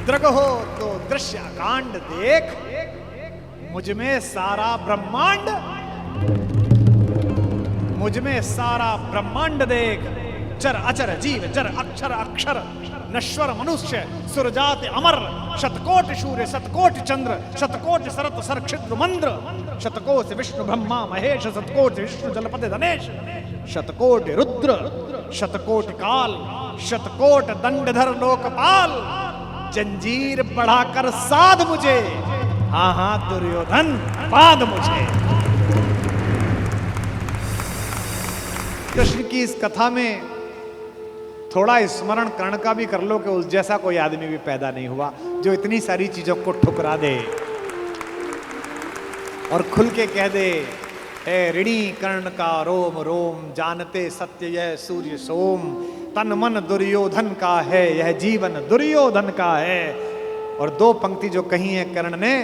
दृग हो तो दृश्य कांड देख, मुझ में सारा ब्रह्मांड, मुझ में सारा ब्रह्मांड देख। चर अचर जीव जर अक्षर अक्षर, नश्वर मनुष्य सुरजात अमर, शतकोटि सूर्य शतकोटि चंद्र, शतकोटि सरत सर क्षिद्र मंद्र, शतकोटि विष्णु ब्रह्मा महेश, शतकोटि विष्णु जलपति धनेश, शतकोटि रुद्र शतकोटि काल, शतकोट दंडधर लोकपाल, जंजीर बढ़ाकर साध मुझे, हाँ हाँ दुर्योधन बांध मुझे। कृष्ण की इस कथा में थोड़ा स्मरण कर्ण का भी कर लो कि उस जैसा कोई आदमी भी पैदा नहीं हुआ जो इतनी सारी चीजों को ठुकरा दे और खुल के कह दे, ए ऋणी कर्ण का रोम रोम, जानते सत्य यह सूर्य सोम, तन मन दुर्योधन का है, यह जीवन दुर्योधन का है। और दो पंक्ति जो कही है कर्ण ने,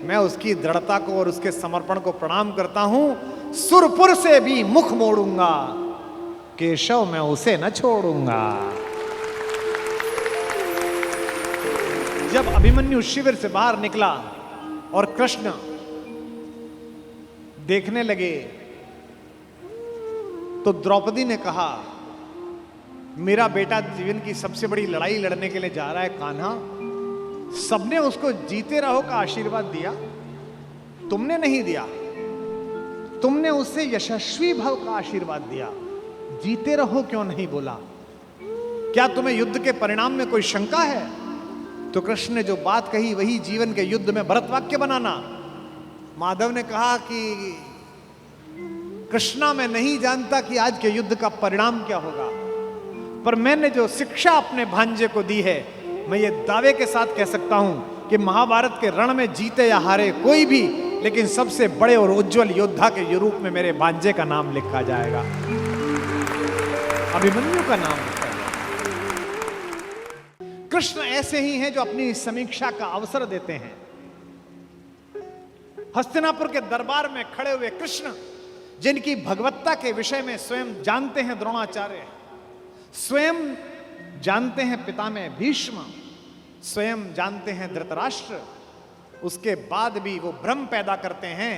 मैं उसकी दृढ़ता को और उसके समर्पण को प्रणाम करता हूं। सुरपुर से भी मुख मोड़ूंगा, केशव मैं उसे न छोड़ूंगा। जब अभिमन्यु शिविर से बाहर निकला और कृष्ण देखने लगे तो द्रौपदी ने कहा, मेरा बेटा जीवन की सबसे बड़ी लड़ाई लड़ने के लिए जा रहा है कान्हा, सबने उसको जीते रहो का आशीर्वाद दिया, तुमने नहीं दिया। तुमने उससे यशस्वी भव का आशीर्वाद दिया, जीते रहो क्यों नहीं बोला? क्या तुम्हें युद्ध के परिणाम में कोई शंका है? तो कृष्ण ने जो बात कही वही जीवन के युद्ध में भरत वाक्य बनाना। माधव ने कहा कि कृष्णा मैं नहीं जानता कि आज के युद्ध का परिणाम क्या होगा, पर मैंने जो शिक्षा अपने भांजे को दी है, मैं ये दावे के साथ कह सकता हूं कि महाभारत के रण में जीते या हारे कोई भी, लेकिन सबसे बड़े और उज्जवल योद्धा के रूप में मेरे भांजे का नाम लिखा जाएगा, अभिमन्यु का नाम लिखा जाएगा। कृष्ण ऐसे ही हैं जो अपनी समीक्षा का अवसर देते हैं। हस्तिनापुर के दरबार में खड़े हुए कृष्ण, जिनकी भगवत्ता के विषय में स्वयं जानते हैं द्रोणाचार्य, स्वयं जानते हैं पितामह भीष्म, स्वयं जानते हैं धृतराष्ट्र, उसके बाद भी वो भ्रम पैदा करते हैं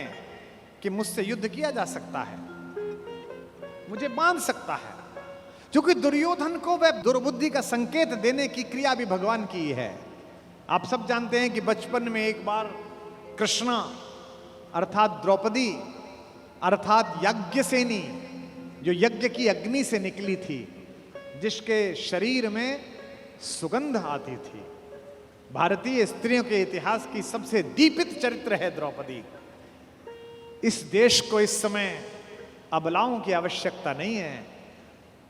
कि मुझसे युद्ध किया जा सकता है, मुझे बांध सकता है, क्योंकि दुर्योधन को वह दुर्बुद्धि का संकेत देने की क्रिया भी भगवान की है। आप सब जानते हैं कि बचपन में एक बार कृष्णा अर्थात द्रौपदी अर्थात यज्ञसेनी, जो यज्ञ की अग्नि से निकली थी, जिसके शरीर में सुगंध आती थी, भारतीय स्त्रियों के इतिहास की सबसे दीपित चरित्र है द्रौपदी। इस देश को इस समय अबलाओं की आवश्यकता नहीं है।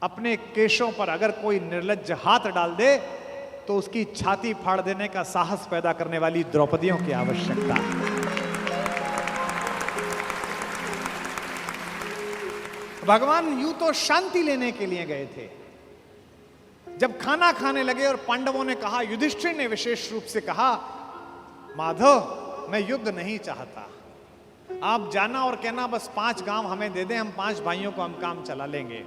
अपने केशों पर अगर कोई निर्लज्ज हाथ डाल दे तो उसकी छाती फाड़ देने का साहस पैदा करने वाली द्रौपदियों की आवश्यकता है। भगवान यूं तो शांति लेने के लिए गए थे। जब खाना खाने लगे और पांडवों ने कहा, युधिष्ठिर ने विशेष रूप से कहा, माधव मैं युद्ध नहीं चाहता, आप जाना और कहना बस 5 गांव हमें दे दें, हम 5 भाइयों को हम काम चला लेंगे।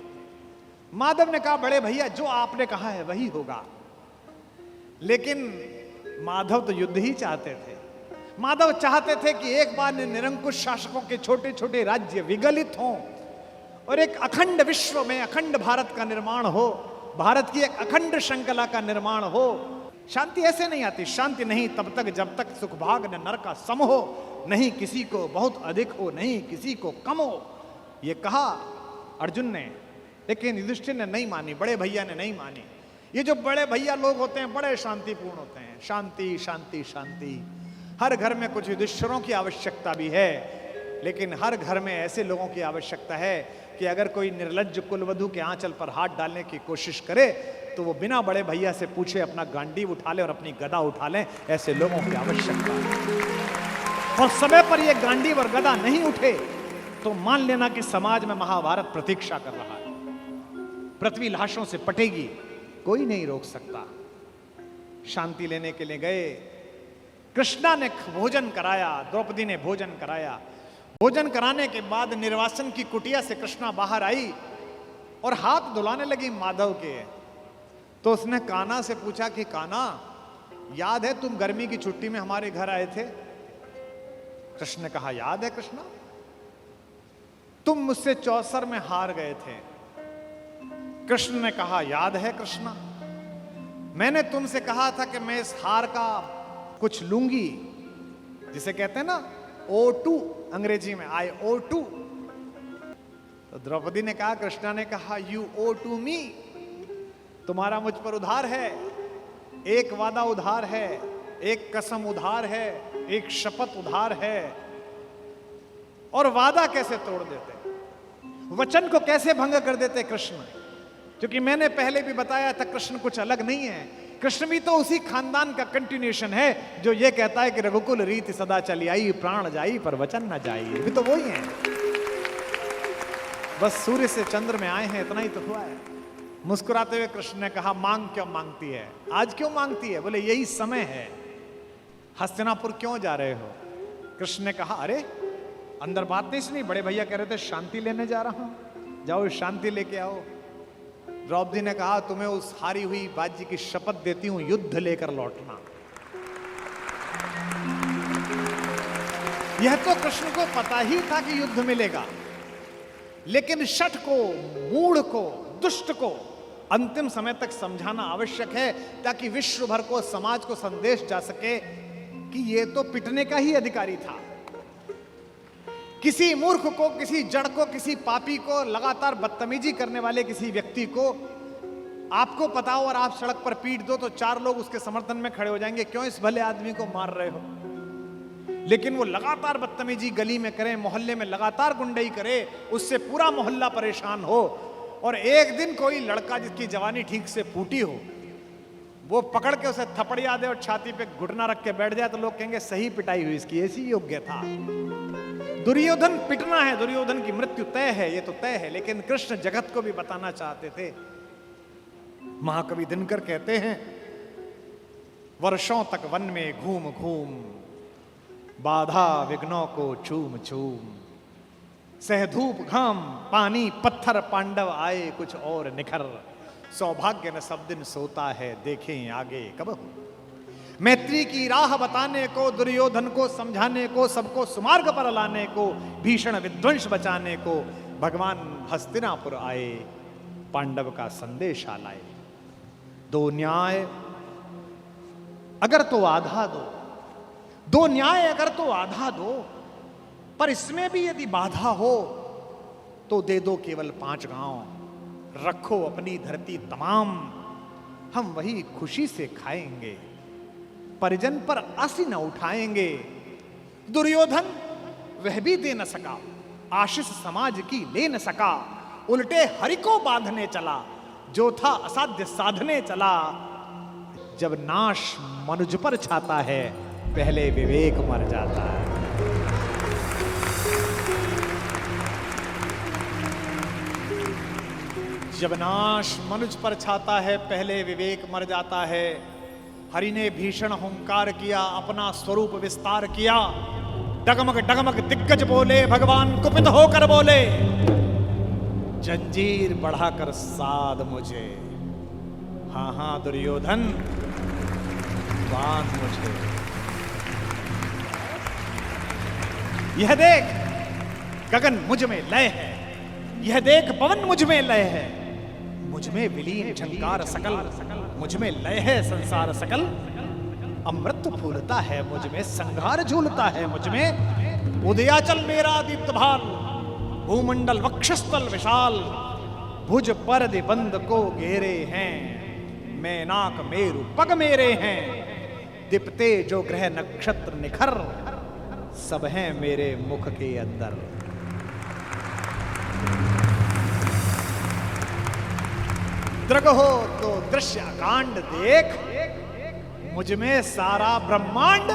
माधव ने कहा, बड़े भैया जो आपने कहा है वही होगा। लेकिन माधव तो युद्ध ही चाहते थे। माधव चाहते थे कि एक बार निरंकुश शासकों के छोटे छोटे राज्य विगलित हों और एक अखंड विश्व में अखंड भारत का निर्माण हो, भारत की एक अखंड श्रृंखला का निर्माण हो। शांति ऐसे नहीं आती। शांति नहीं तब तक जब तक सुख भाग न नर का सम हो, नहीं किसी को बहुत अधिक हो, नहीं किसी को कम हो। ये कहा अर्जुन ने, लेकिन युधिष्ठिर ने नहीं मानी, बड़े भैया ने नहीं मानी। ये जो बड़े भैया लोग होते हैं बड़े शांतिपूर्ण होते हैं। शांति शांति शांति। हर घर में कुछ युधिष्ठिरों की आवश्यकता भी है, लेकिन हर घर में ऐसे लोगों की आवश्यकता है कि अगर कोई निर्लज्ज कुलवधू के आंचल पर हाथ डालने की कोशिश करे तो वो बिना बड़े भैया से पूछे अपना गांडीव उठा ले और अपनी गदा उठा ले। ऐसे लोगों की आवश्यकता है। और समय पर ये गांडीव और गदा नहीं उठे तो मान लेना कि समाज में महाभारत प्रतीक्षा कर रहा है। पृथ्वी लाशों से पटेगी, कोई नहीं रोक सकता। शांति लेने के लिए गए। कृष्णा ने भोजन कराया, द्रौपदी ने भोजन कराया। भोजन कराने के बाद निर्वासन की कुटिया से कृष्णा बाहर आई और हाथ धुलाने लगी माधव के। तो उसने कान्हा से पूछा कि कान्हा याद है तुम गर्मी की छुट्टी में हमारे घर आए थे? कृष्ण ने कहा, याद है कृष्णा, तुम मुझसे चौसर में हार गए थे। कृष्ण ने कहा, याद है कृष्णा, मैंने तुमसे कहा था कि मैं इस हार का कुछ लूंगी, जिसे कहते हैं ना O2 अंग्रेजी में, I O2। तो द्रौपदी ने कहा, कृष्णा ने कहा, यू ओ टू मी, तुम्हारा मुझ पर उधार है, एक वादा उधार है, एक कसम उधार है, एक शपथ उधार है। और वादा कैसे तोड़ देते, वचन को कैसे भंग कर देते कृष्ण? क्योंकि मैंने पहले भी बताया था, कृष्ण कुछ अलग नहीं है। कृष्ण भी तो उसी खानदान का कंटिन्यूएशन है जो ये कहता है कि रघुकुल रीति सदा चली आई, प्राण जाई पर वचन न जाई। भी तो वही है, बस सूर्य से चंद्र में आए हैं, इतना ही तो हुआ है। मुस्कुराते हुए कृष्ण ने कहा, मांग क्यों मांगती है, आज क्यों मांगती है? बोले, यही समय है। हस्तिनापुर क्यों जा रहे हो? कृष्ण ने कहा, अरे अंदर बात नहीं सुनी, बड़े भैया कह रहे थे शांति लेने जा रहा हूं, जाओ शांति लेके आओ। द्रौपदी ने कहा, तुम्हें उस हारी हुई बाजी की शपथ देती हूं, युद्ध लेकर लौटना। यह तो कृष्ण को पता ही था कि युद्ध मिलेगा, लेकिन शठ को, मूढ़ को, दुष्ट को अंतिम समय तक समझाना आवश्यक है, ताकि विश्व भर को, समाज को संदेश जा सके कि यह तो पिटने का ही अधिकारी था। किसी मूर्ख को, किसी जड़ को, किसी पापी को, लगातार बदतमीजी करने वाले किसी व्यक्ति को आपको पता हो और आप सड़क पर पीट दो तो 4 लोग उसके समर्थन में खड़े हो जाएंगे, क्यों इस भले आदमी को मार रहे हो? लेकिन वो लगातार बदतमीजी गली में करे, मोहल्ले में लगातार गुंडई करे, उससे पूरा मोहल्ला परेशान हो, और एक दिन कोई लड़का जिसकी जवानी ठीक से फूटी हो, वो पकड़ के उसे थपड़िया दे और छाती पे घुटना रख के बैठ जाए, तो लोग कहेंगे सही पिटाई हुई इसकी, ऐसी योग्य था। दुर्योधन पिटना है, दुर्योधन की मृत्यु तय है, ये तो तय है। लेकिन कृष्ण जगत को भी बताना चाहते थे। महाकवि दिनकर कहते हैं, वर्षों तक वन में घूम घूम, बाधा विघ्नों को चूम चूम, सह धूप घाम पानी पत्थर, पांडव आए कुछ और निखर, सौभाग्य न सब दिन सोता है, देखें आगे कब हो। मैत्री की राह बताने को, दुर्योधन को समझाने को, सबको सुमार्ग पर लाने को, भीषण विध्वंस बचाने को भगवान हस्तिनापुर आए, पांडव का संदेशा लाए। 2 न्याय अगर तो आधा दो, 2 न्याय अगर तो आधा दो, पर इसमें भी यदि बाधा हो तो दे दो केवल 5 गांव, रखो अपनी धरती तमाम, हम वही खुशी से खाएंगे, परिजन पर आसी न उठाएंगे। दुर्योधन वह भी दे न सका, आशीष समाज की ले न सका, उल्टे हरि को बांधने चला, जो था असाध्य साधने चला। जब नाश मनुज पर छाता है, पहले विवेक मर जाता है। जब नाश मनुज पर छाता है, पहले विवेक मर जाता है। हरि ने भीषण हुंकार किया, अपना स्वरूप विस्तार किया, डगमग डगमग दिग्गज बोले, भगवान कुपित होकर बोले, जंजीर बढ़ाकर साध मुझे, हाँ हाँ दुर्योधन बांध मुझे। यह देख गगन मुझ में लय है, यह देख पवन मुझ में लय है, मुझ में विलीन झंकार सकल, मुझ में लय है संसार सकल। अमृत फूलता है मुझ में, संघार झूलता है मुझ में, उदयाचल मेरा दीप्त भाल, भूमंडल वक्षस्थल विशाल, भुज पर दिबंध को घेरे हैं, मैनाक मेरु पग मेरे हैं, दीप्ते जो ग्रह नक्षत्र निखर, सब हैं मेरे मुख के अंदर। दृग हो तो दृश्य कांड देख, मुझ में सारा ब्रह्मांड,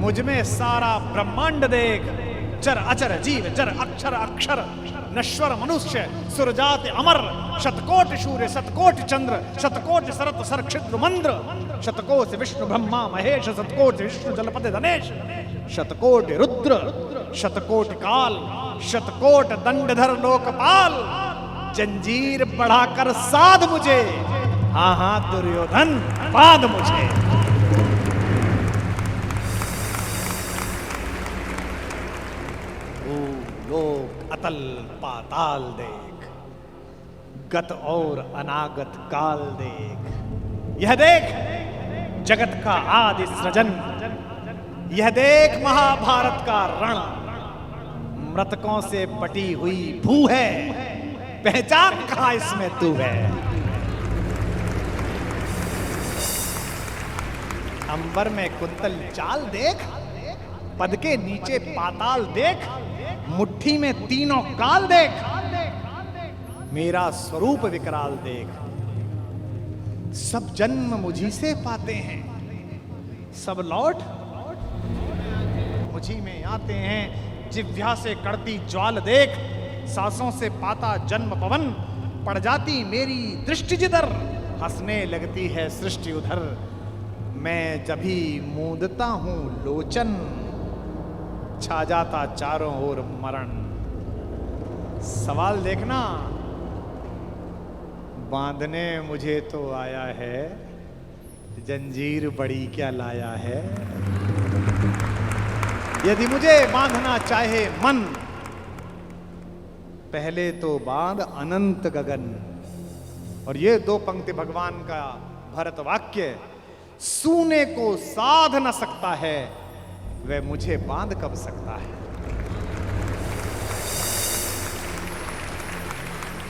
मुझ में सारा ब्रह्मांड देख। चर अचर जीव, जर अक्षर अक्षर, नश्वर मनुष्य, सुरजात अमर, शतकोटि सूर्य शतकोटि चंद्र, शतकोटि सरत सरक्षिद्र मंद्र, शतकोटि विष्णु ब्रह्मा महेश, शतकोटि विष्णु जलपति धनेश, शतकोटि रुद्र, शतकोटि काल, शतकोट दंडधर लोकपाल, जंजीर बढ़ाकर साध मुझे, हाँ हाँ दुर्योधन, बांध मुझे। लोक अतल पाताल देख, गत और अनागत काल देख। यह देख जगत का आदि सृजन, यह देख महाभारत का रण। मृतकों से पटी हुई भू है, पहचान कहां इसमें तू है। अंबर में कुंतल चाल देख, पद के नीचे पाताल देख, मुट्ठी में तीनों काल देख। मेरा स्वरूप विकराल देख, सब जन्म मुझी से पाते हैं, सब लौट मुझी में आते हैं। जिह्वा से कड़ती ज्वाल देख, सांसों से पाता जन्म पवन। पड़ जाती मेरी दृष्टि जिधर, हंसने लगती है सृष्टि उधर। मैं जभी मूंदता हूं लोचन, छा जाता चारों ओर मरण। सवाल देखना, बांधने मुझे तो आया है, जंजीर बड़ी क्या लाया है। यदि मुझे बांधना चाहे मन, पहले तो बांध अनंत गगन। और ये दो पंक्ति भगवान का भरत वाक्य, सूने को साध न सकता है, वह मुझे बांध कब सकता है।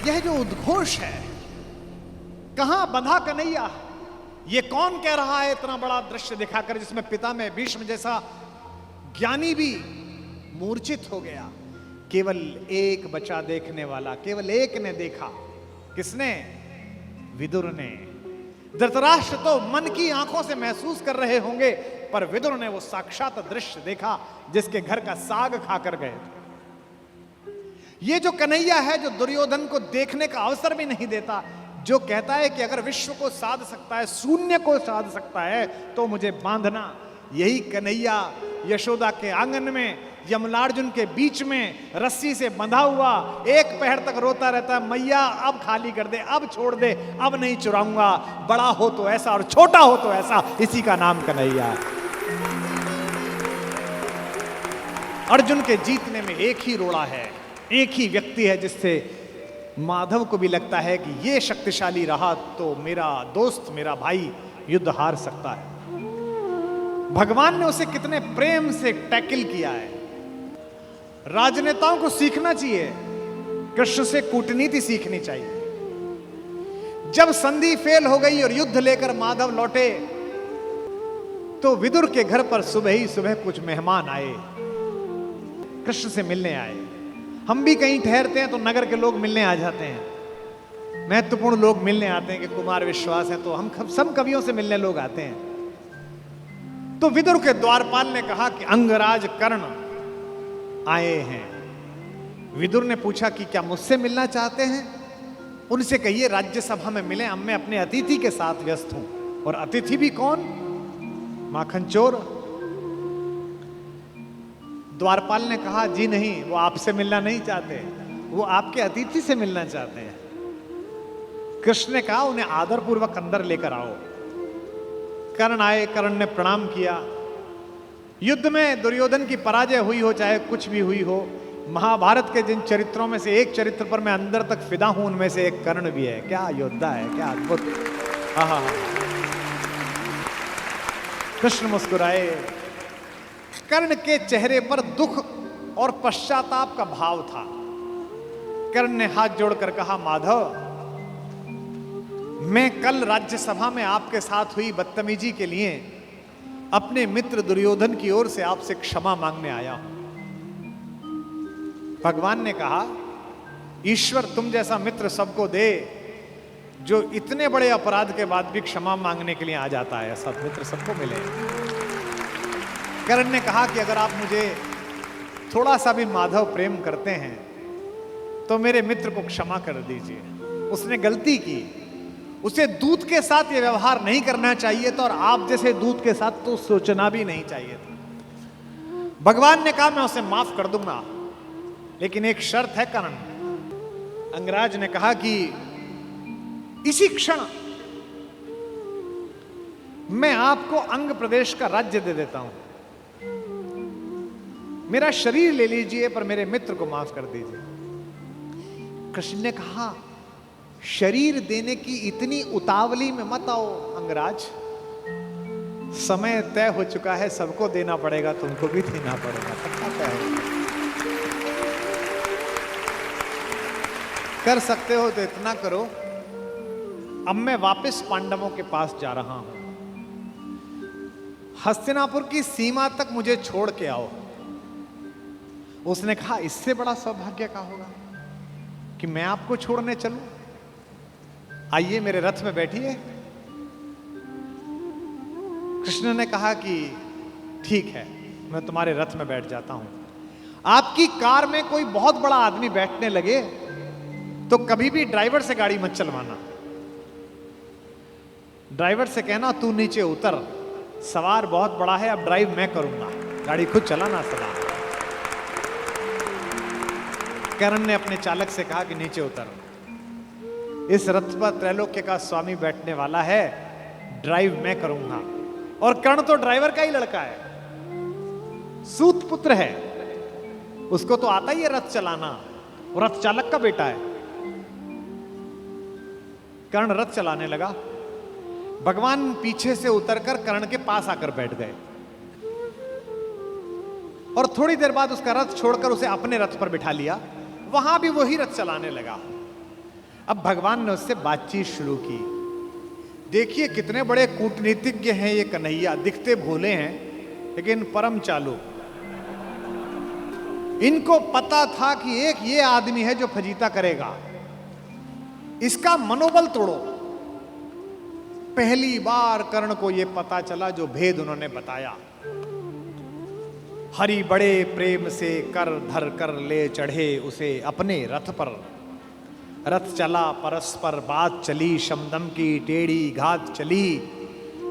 यह जो उद्घोष है, कहां बंधा कन्हैया, ये कौन कह रहा है इतना बड़ा दृश्य दिखाकर, जिसमें पिता में भीष्म जैसा ज्ञानी भी मूर्छित हो गया। केवल एक बचा देखने वाला, केवल एक ने देखा। किसने? विदुर ने। धृतराष्ट्र तो मन की आंखों से महसूस कर रहे होंगे, पर विदुर ने वो साक्षात दृश्य देखा जिसके घर का साग खाकर गए। ये जो कन्हैया है, जो दुर्योधन को देखने का अवसर भी नहीं देता, जो कहता है कि अगर विश्व को साध सकता है, शून्य को साध सकता है, तो मुझे बांधना। यही कन्हैया यशोदा के आंगन में, यमलार्जुन के बीच में रस्सी से बंधा हुआ एक पहर तक रोता रहता, मैया अब खाली कर दे, अब छोड़ दे, अब नहीं चुराऊंगा। बड़ा हो तो ऐसा और छोटा हो तो ऐसा, इसी का नाम कन्हैया। अर्जुन के जीतने में एक ही रोड़ा है, एक ही व्यक्ति है जिससे माधव को भी लगता है कि ये शक्तिशाली रहा तो मेरा दोस्त, मेरा भाई युद्ध हार सकता है। भगवान ने उसे कितने प्रेम से टैकल किया है। राजनेताओं को सीखना चाहिए, कृष्ण से कूटनीति सीखनी चाहिए। जब संधि फेल हो गई और युद्ध लेकर माधव लौटे, तो विदुर के घर पर सुबह ही सुबह कुछ मेहमान आए, कृष्ण से मिलने आए। हम भी कहीं ठहरते हैं तो नगर के लोग मिलने आ जाते हैं, महत्वपूर्ण लोग मिलने आते हैं कि कुमार विश्वास है, तो हम सब कवियों से मिलने लोग आते हैं। तो विदुर के द्वारपाल ने कहा कि अंगराज कर्ण आए हैं। विदुर ने पूछा कि क्या मुझसे मिलना चाहते हैं? उनसे कहिए राज्यसभा में मिले, अब मैं अपने अतिथि के साथ व्यस्त हूं। और अतिथि भी कौन? माखन चोर। द्वारपाल ने कहा जी नहीं, वो आपसे मिलना नहीं चाहते, वो आपके अतिथि से मिलना चाहते हैं। कृष्ण ने कहा उन्हें आदरपूर्वक अंदर लेकर आओ। कर्ण आए, कर्ण ने प्रणाम किया। युद्ध में दुर्योधन की पराजय हुई हो, चाहे कुछ भी हुई हो, महाभारत के जिन चरित्रों में से एक चरित्र पर मैं अंदर तक फिदा हूं, उनमें से एक कर्ण भी है। क्या योद्धा है, क्या अद्भुत। हाँ। कृष्ण मुस्कुराए। कर्ण के चेहरे पर दुख और पश्चाताप का भाव था। कर्ण ने हाथ जोड़कर कहा, माधव, मैं कल राज्यसभा में आपके साथ हुई बदतमीजी के लिए अपने मित्र दुर्योधन की ओर से आपसे क्षमा मांगने आया हूं। भगवान ने कहा, ईश्वर तुम जैसा मित्र सबको दे, जो इतने बड़े अपराध के बाद भी क्षमा मांगने के लिए आ जाता है। ऐसा मित्र सबको मिले। कर्ण ने कहा कि अगर आप मुझे थोड़ा सा भी माधव प्रेम करते हैं तो मेरे मित्र को क्षमा कर दीजिए। उसने गलती की, उसे दूत के साथ ये व्यवहार नहीं करना चाहिए था, और आप जैसे दूत के साथ तो सोचना भी नहीं चाहिए था। भगवान ने कहा मैं उसे माफ कर दूंगा, लेकिन एक शर्त है कर्ण। अंगराज ने कहा कि इसी क्षण मैं आपको अंग प्रदेश का राज्य दे देता हूं, मेरा शरीर ले लीजिए पर मेरे मित्र को माफ कर दीजिए। कृष्ण ने कहा, शरीर देने की इतनी उतावली में मत आओ अंगराज, समय तय हो चुका है, सबको देना पड़ेगा, तुमको भी देना पड़ेगा, पक्का तय है। कर सकते हो तो इतना करो, अब मैं वापस पांडवों के पास जा रहा हूं, हस्तिनापुर की सीमा तक मुझे छोड़ के आओ। उसने कहा, इससे बड़ा सौभाग्य का होगा कि मैं आपको छोड़ने चलूं? आइए मेरे रथ में बैठिए। कृष्ण ने कहा कि ठीक है, मैं तुम्हारे रथ में बैठ जाता हूं। आपकी कार में कोई बहुत बड़ा आदमी बैठने लगे तो कभी भी ड्राइवर से गाड़ी मत चलवाना। ड्राइवर से कहना, तू नीचे उतर, सवार बहुत बड़ा है, अब ड्राइव मैं करूंगा, गाड़ी खुद चलाना सदा। कर्ण ने अपने चालक से कहा कि नीचे उतर, इस रथ पर त्रैलोक्य का स्वामी बैठने वाला है, ड्राइव मैं करूंगा। और कर्ण तो ड्राइवर का ही लड़का है, सूत पुत्र है, उसको तो आता ही है रथ चलाना, वो रथ चालक का बेटा है। कर्ण रथ चलाने लगा, भगवान पीछे से उतरकर कर्ण के पास आकर बैठ गए और थोड़ी देर बाद उसका रथ छोड़कर उसे अपने रथ पर बिठा लिया, वहां भी वही रथ चलाने लगा। अब भगवान ने उससे बातचीत शुरू की। देखिए कितने बड़े कूटनीतिज्ञ हैं ये कन्हैया, दिखते भोले हैं लेकिन परम चालू। इनको पता था कि एक ये आदमी है जो फजीता करेगा, इसका मनोबल तोड़ो। पहली बार कर्ण को यह पता चला जो भेद उन्होंने बताया। हरि बड़े प्रेम से कर धर कर ले चढ़े उसे अपने रथ पर, रथ चला परस्पर बात चली, शमदम की टेढ़ी घात चली,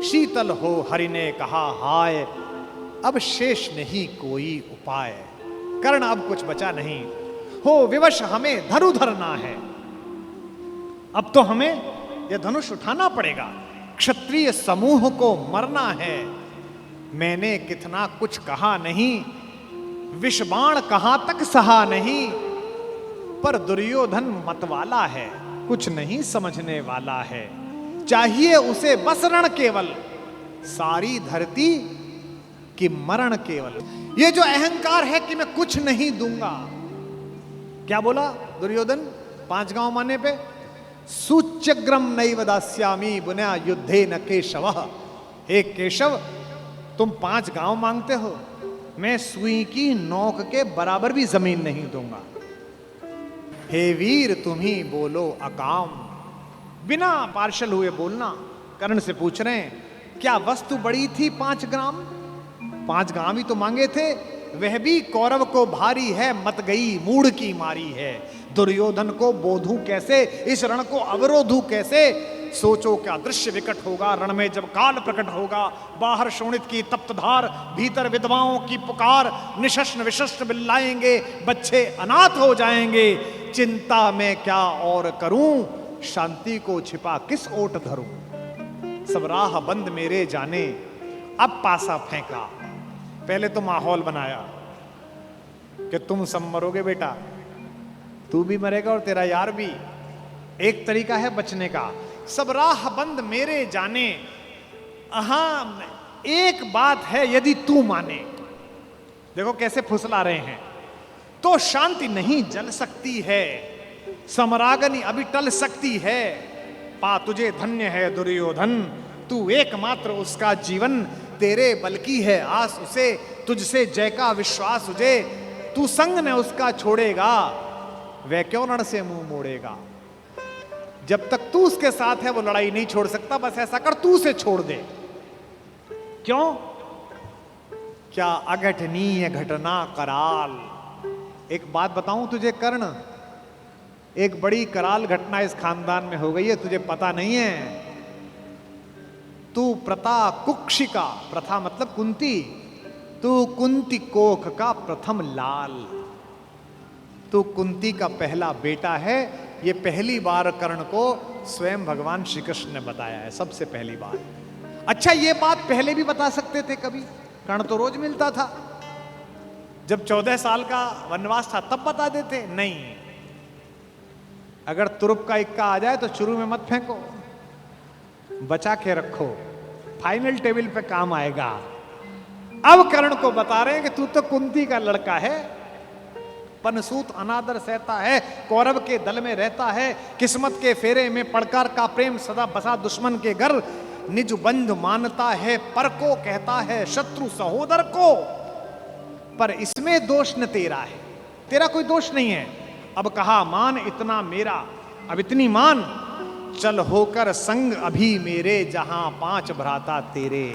शीतल हो हरि ने कहा हाय, अब शेष नहीं कोई उपाय। कर्ण अब कुछ बचा नहीं, हो विवश हमें धनु धरना है, अब तो हमें यह धनुष उठाना पड़ेगा, क्षत्रिय समूह को मरना है। मैंने कितना कुछ कहा नहीं, विषबाण कहां तक सहा नहीं, पर दुर्योधन मतवाला है, कुछ नहीं समझने वाला है। चाहिए उसे बस रण केवल, सारी धरती की मरण केवल। ये जो अहंकार है कि मैं कुछ नहीं दूंगा, क्या बोला दुर्योधन 5 गांव माने पे, सूच्यग्रम नैव दास्यामि बुना युद्धे न केशव। हे केशव, तुम 5 गांव मांगते हो, मैं सुई की नोक के बराबर भी जमीन नहीं दूंगा। हे वीर तुम ही बोलो अकाम। बिना पार्शल हुए बोलना। कर्ण से पूछ रहे हैं, क्या वस्तु बड़ी थी 5 ग्राम? 5 ग्राम ही तो मांगे थे, वह भी कौरव को भारी है, मत गई मूढ़ की मारी है। दुर्योधन को बोधूं कैसे, इस रण को अवरोधूं कैसे? सोचो क्या दृश्य विकट होगा रण में जब काल प्रकट होगा। बाहर शोणित की तप्त धार, भीतर विधवाओं की पुकार, निशस्त्र विशस्त्र बिल्लाएंगे, बच्चे अनाथ हो जाएंगे। चिंता में क्या और करूं, शांति को छिपा किस ओट धरूं। सब राह बंद मेरे जाने, अब पासा फेंका। पहले तो माहौल बनाया कि तुम सब मरोगे बेटा, तू भी मरेगा और तेरा यार भी। एक तरीका है बचने का, सब राह बंद मेरे जाने। हां एक बात है, यदि तू माने, देखो कैसे फुसला रहे हैं, तो शांति नहीं जल सकती है, समरागनी अभी टल सकती है। पा तुझे धन्य है दुर्योधन, तू एकमात्र उसका जीवन, तेरे बल की है आस उसे, तुझसे जय का विश्वास उजे। तू संग न उसका छोड़ेगा, वह क्यों रण से मुंह मोड़ेगा। जब तक तू उसके साथ है वो लड़ाई नहीं छोड़ सकता। बस ऐसा कर, तू उसे छोड़ दे। क्यों? क्या अघटनीय घटना कराल। एक बात बताऊं तुझे कर्ण, एक बड़ी कराल घटना इस खानदान में हो गई है, तुझे पता नहीं है। तू प्रता कुक्षिका, प्रथा मतलब कुंती, तू कुंती कोख का प्रथम लाल, तू कुंती का पहला बेटा है। ये पहली बार कर्ण को स्वयं भगवान श्री कृष्ण ने बताया है, सबसे पहली बार। अच्छा, ये बात पहले भी बता सकते थे कभी, कर्ण तो रोज मिलता था। जब 14 साल का वनवास था तब बता देते। नहीं, अगर तुरुप का इक्का आ जाए तो शुरू में मत फेंको, बचा के रखो, फाइनल टेबल पे काम आएगा। अब कर्ण को बता रहे हैं कि तू तो कुंती का लड़का है, पनसूत अनादर सहता है, कौरव के दल में रहता है, किस्मत के फेरे में पड़कर का प्रेम सदा बसा दुश्मन के घर, निज बंधु मानता है पर को कहता है शत्रु सहोदर को। पर इसमें दोष न तेरा है, तेरा कोई दोष नहीं है। अब कहा मान इतना मेरा, अब इतनी मान, चल होकर संग अभी मेरे जहां 5 भ्राता तेरे।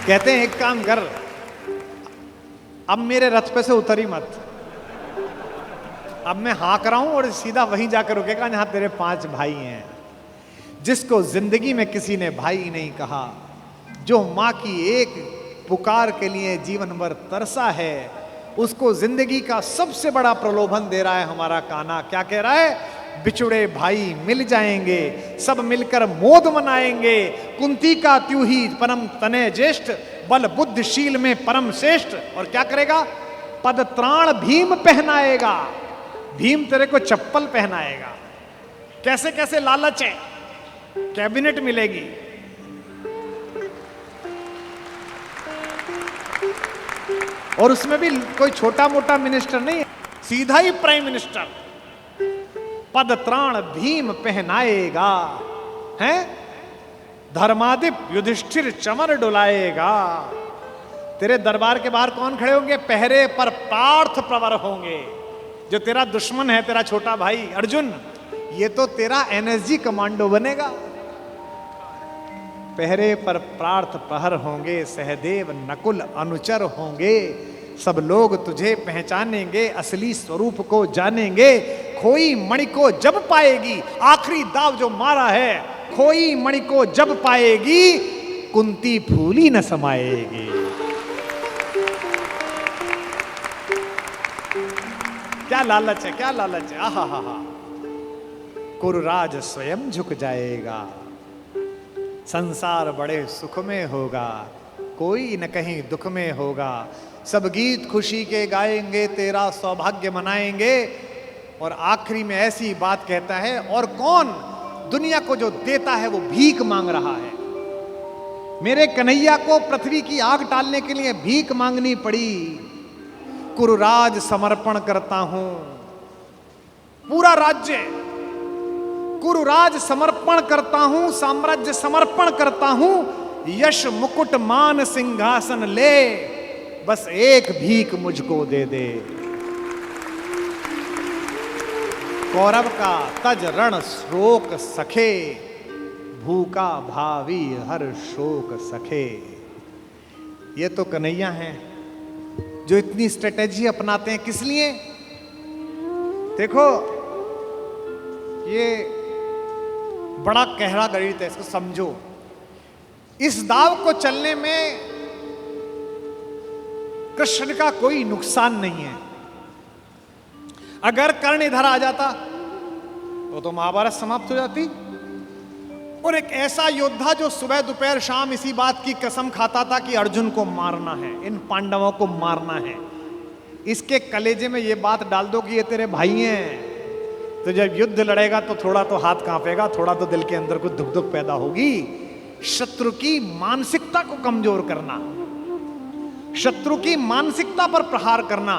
कहते हैं एक काम कर, अब मेरे रथ पे से उतरी मत, अब मैं हाँक रहा हूं और सीधा वहीं जाकर रुकेगा जहां तेरे 5 भाई हैं। जिसको जिंदगी में किसी ने भाई नहीं कहा, जो मां की एक पुकार के लिए जीवन भर तरसा है, उसको जिंदगी का सबसे बड़ा प्रलोभन दे रहा है हमारा कान्हा। क्या कह रहा है? बिछुड़े भाई मिल जाएंगे, सब मिलकर मोद मनाएंगे, कुंती का त्यू ही परम तने ज्येष्ठ, बल बुद्धिशील में परम श्रेष्ठ। और क्या करेगा? पद त्राण भीम पहनाएगा, भीम तेरे को चप्पल पहनाएगा। कैसे कैसे लालच है, कैबिनेट मिलेगी, और उसमें भी कोई छोटा मोटा मिनिस्टर नहीं, सीधा ही प्राइम मिनिस्टर। पद त्राण भीम पहनाएगा, हैं? धर्मादिप युधिष्ठिर चमर डुलाएगा। तेरे दरबार के बाहर कौन खड़े होंगे? पहरे पर पार्थ प्रवर होंगे। जो तेरा दुश्मन है, तेरा छोटा भाई अर्जुन, ये तो तेरा एनएसजी कमांडो बनेगा। पहरे पर पार्थ प्रहर होंगे, सहदेव नकुल अनुचर होंगे, सब लोग तुझे पहचानेंगे, असली स्वरूप को जानेंगे। खोई मणि को जब पाएगी, आखिरी दाव जो मारा है, खोई मणि को जब पाएगी, कुंती फूली न समाएगी। क्या लालच है, क्या लालच है। आहा हा हा। कुरुराज स्वयं झुक जाएगा, संसार बड़े सुख में होगा, कोई न कहीं दुख में होगा। सब गीत खुशी के गाएंगे, तेरा सौभाग्य मनाएंगे। और आखिरी में ऐसी बात कहता है, और कौन दुनिया को जो देता है वो भीख मांग रहा है। मेरे कन्हैया को पृथ्वी की आग टालने के लिए भीख मांगनी पड़ी। कुरुराज समर्पण करता हूं, पूरा राज्य कुरुराज समर्पण करता हूं, साम्राज्य समर्पण करता हूं, यश मुकुट मान सिंहासन ले, बस एक भीख मुझको दे दे। कौरव का तज रण शोक सखे, भूखा भावी हर शोक सखे। ये तो कन्हैया हैं जो इतनी स्ट्रेटेजी अपनाते हैं। किस लिए? देखो, ये बड़ा गहरा गणित है, इसको समझो। इस दाव को चलने में कृष्ण का कोई नुकसान नहीं है। अगर कर्ण इधर आ जाता तो महाभारत समाप्त हो जाती। और एक ऐसा योद्धा जो सुबह दोपहर शाम इसी बात की कसम खाता था कि अर्जुन को मारना है, इन पांडवों को मारना है, इसके कलेजे में ये बात डाल दो कि ये तेरे भाई हैं, तो जब युद्ध लड़ेगा तो थोड़ा तो हाथ कांपेगा, थोड़ा तो दिल के अंदर कुछ धुक धुक पैदा होगी। शत्रु की मानसिकता को कमजोर करना, शत्रु की मानसिकता पर प्रहार करना,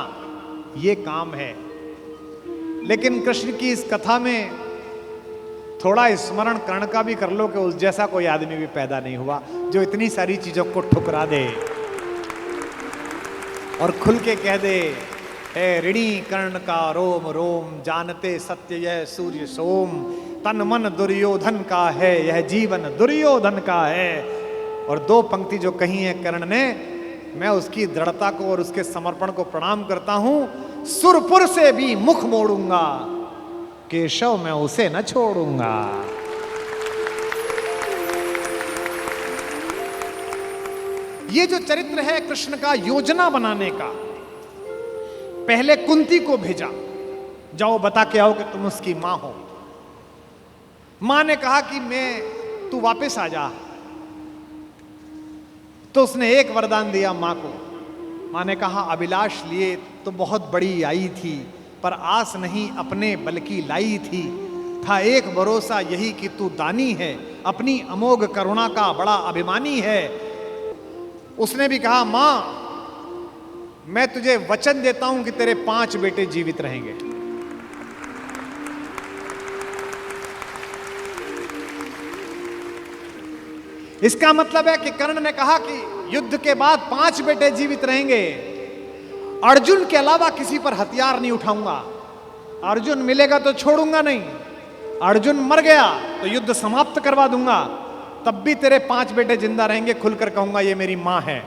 यह काम है। लेकिन कृष्ण की इस कथा में थोड़ा स्मरण कर्ण का भी कर लो कि उस जैसा कोई आदमी भी पैदा नहीं हुआ जो इतनी सारी चीजों को ठुकरा दे और खुल के कह दे, ए ऋणी कर्ण का रोम रोम, जानते सत्य यह सूर्य सोम, तन मन दुर्योधन का है, यह जीवन दुर्योधन का है। और 2 पंक्ति जो कही है कर्ण ने, मैं उसकी दृढ़ता को और उसके समर्पण को प्रणाम करता हूं। सुरपुर से भी मुख मोड़ूंगा, केशव मैं उसे न छोड़ूंगा। ये जो चरित्र है कृष्ण का योजना बनाने का, पहले कुंती को भेजा, जाओ बता के आओ कि तुम उसकी मां हो। मां ने कहा कि तू वापस आ जा। तो उसने एक वरदान दिया मां को। मां ने कहा, अभिलाष लिए तो बहुत बड़ी आई थी, पर आस नहीं अपने बल्कि लाई थी। था एक भरोसा यही कि तू दानी है, अपनी अमोघ करुणा का बड़ा अभिमानी है। उसने भी कहा, मां मैं तुझे वचन देता हूं कि तेरे 5 बेटे जीवित रहेंगे। इसका मतलब है कि कर्ण ने कहा कि युद्ध के बाद 5 बेटे जीवित रहेंगे। अर्जुन के अलावा किसी पर हथियार नहीं उठाऊंगा। अर्जुन मिलेगा तो छोड़ूंगा नहीं। अर्जुन मर गया तो युद्ध समाप्त करवा दूंगा, तब भी तेरे 5 बेटे जिंदा रहेंगे। खुलकर कहूंगा ये मेरी मां है।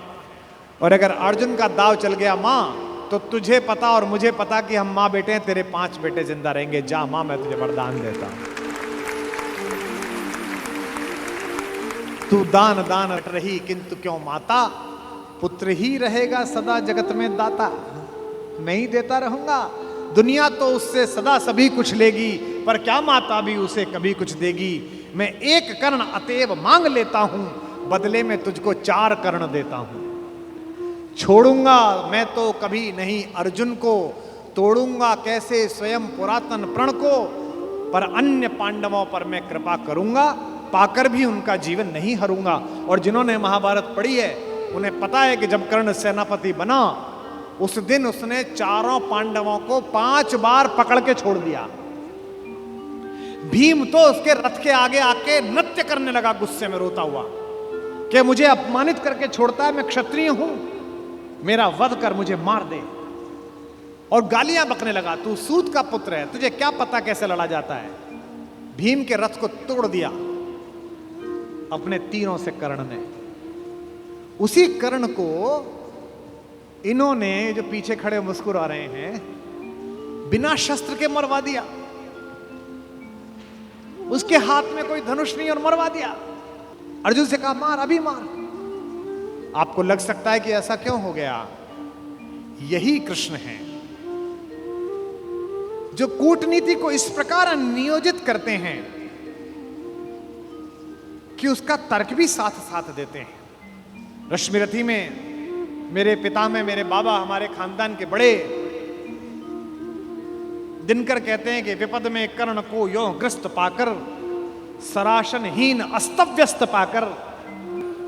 और अगर अर्जुन का दाव चल गया मां, तो तुझे पता और मुझे पता कि हम मां बेटे हैं, तेरे 5 बेटे जिंदा रहेंगे। जा मां, मैं तुझे वरदान देता हूं। तू दान दान हट रही किंतु क्यों माता, पुत्र ही रहेगा सदा जगत में दाता। मैं ही देता रहूंगा। दुनिया तो उससे सदा सभी कुछ लेगी, पर क्या माता भी उसे कभी कुछ देगी। मैं एक कर्ण अतएव मांग लेता हूं, बदले में तुझको 4 कर्ण देता हूं। छोड़ूंगा मैं तो कभी नहीं अर्जुन को, तोड़ूंगा कैसे स्वयं पुरातन प्रण को। पर अन्य पांडवों पर मैं कृपा करूंगा, पाकर भी उनका जीवन नहीं हरूंगा। और जिन्होंने महाभारत पढ़ी है उन्हें पता है कि जब कर्ण सेनापति बना, उस दिन उसने 4 पांडवों को 5 बार पकड़ के छोड़ दिया। भीम तो उसके रथ के आगे आके नृत्य करने लगा, गुस्से में रोता हुआ कि मुझे अपमानित करके छोड़ता है, मैं क्षत्रिय हूं, मेरा वध कर मुझे मार दे। और गालियां बकने लगा, तू सूत का पुत्र है, तुझे क्या पता कैसे लड़ा जाता है। भीम के रथ को तोड़ दिया अपने तीरों से कर्ण ने। उसी कर्ण को इन्होंने, जो पीछे खड़े मुस्कुरा रहे हैं, बिना शस्त्र के मरवा दिया। उसके हाथ में कोई धनुष नहीं और मरवा दिया। अर्जुन से कहा, मार, अभी मार। आपको लग सकता है कि ऐसा क्यों हो गया। यही कृष्ण हैं जो कूटनीति को इस प्रकार नियोजित करते हैं कि उसका तर्क भी साथ साथ देते हैं। रश्मिरथी में मेरे पिता में मेरे बाबा, हमारे खानदान के बड़े दिनकर कहते हैं कि विपद में कर्ण को यो ग्रस्त पाकर, सराशनहीन अस्तव्यस्त पाकर,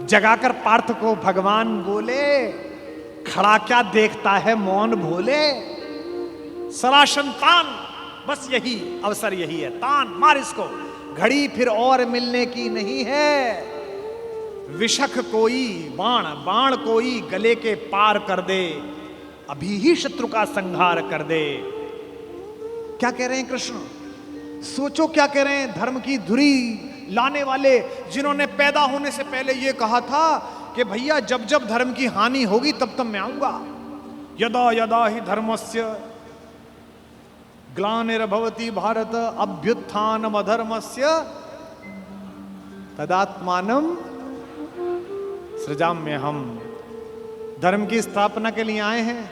जगाकर पार्थ को भगवान बोले, खड़ा क्या देखता है मौन भोले। सराशन तान, बस यही अवसर यही है, तान मार इसको, घड़ी फिर और मिलने की नहीं है। विषख कोई बाण, बाण कोई गले के पार कर दे, अभी ही शत्रु का संहार कर दे। क्या कह रहे हैं कृष्ण? सोचो क्या कह रहे हैं। धर्म की धुरी लाने वाले, जिन्होंने पैदा होने से पहले ये कहा था कि भैया जब जब धर्म की हानि होगी तब तब मैं आऊंगा। यदा यदा ही धर्मस्य ग्लानिर्भवति भारत अभ्युत्थानम अधर्मस्य तदात्मानम सृजाम्य। हम धर्म की स्थापना के लिए आए हैं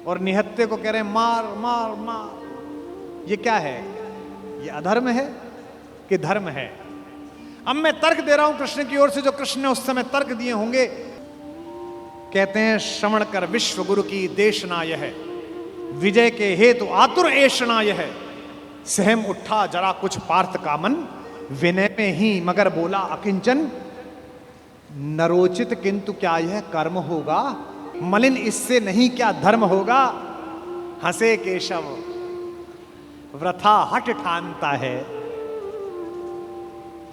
और निहत्ते को कह रहे हैं मार मार मार। ये क्या है? ये अधर्म है कि धर्म है? अब मैं तर्क दे रहा हूं कृष्ण की ओर से, जो कृष्ण ने उस समय तर्क दिए होंगे। कहते हैं, श्रवण कर विश्व गुरु की देशना यह, विजय के हेतु आतुर ऐषणा यह। सहम उठा जरा कुछ पार्थ का मन, विनय में ही मगर बोला अकिंचन। नरोचित किंतु क्या यह कर्म होगा, मलिन इससे नहीं क्या धर्म होगा। हंसे केशव व्रथा हट ठानता है,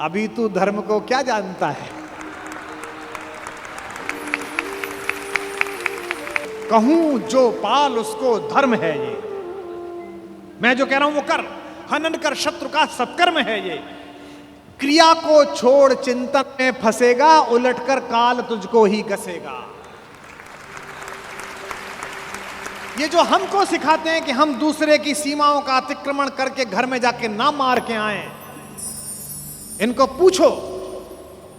अभी तू धर्म को क्या जानता है। कहूं जो पाल उसको धर्म है ये, मैं जो कह रहा हूं वो कर। हनन कर शत्रु का सत्कर्म है ये। क्रिया को छोड़ चिंतन में फंसेगा, उलटकर काल तुझको ही गसेगा। ये जो हमको सिखाते हैं कि हम दूसरे की सीमाओं का अतिक्रमण करके घर में जाके ना मार के आए, इनको पूछो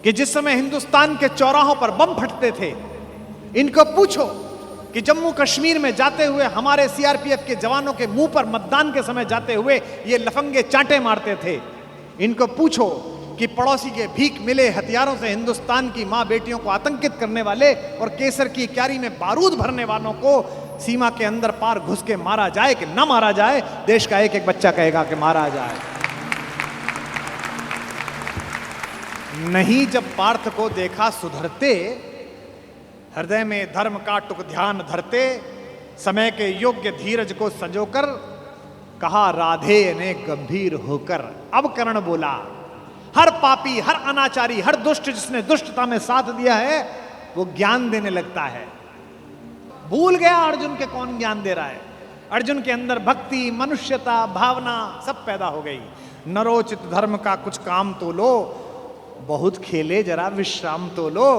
कि जिस समय हिंदुस्तान के चौराहों पर बम फटते थे, इनको पूछो कि जम्मू कश्मीर में जाते हुए हमारे सीआरपीएफ के जवानों के मुंह पर मतदान के समय जाते हुए ये लफंगे चांटे मारते थे। इनको पूछो कि पड़ोसी के भीख मिले हथियारों से हिंदुस्तान की मां बेटियों को आतंकित करने वाले और केसर की क्यारी में बारूद भरने वालों को सीमा के अंदर पार घुस के मारा जाए कि ना मारा जाए। देश का एक एक बच्चा कहेगा कि मारा जाए। नहीं, जब पार्थ को देखा सुधरते, हृदय में धर्म का टुक ध्यान धरते, समय के योग्य धीरज को संजोकर कहा राधे ने गंभीर होकर। अब कर्ण बोला, हर पापी, हर अनाचारी, हर दुष्ट जिसने दुष्टता में साथ दिया है वो ज्ञान देने लगता है। भूल गया अर्जुन के कौन ज्ञान दे रहा है। अर्जुन के अंदर भक्ति, मनुष्यता, भावना सब पैदा हो गई। नरोचित धर्म का कुछ काम तो लो, बहुत खेले जरा विश्राम तो लो।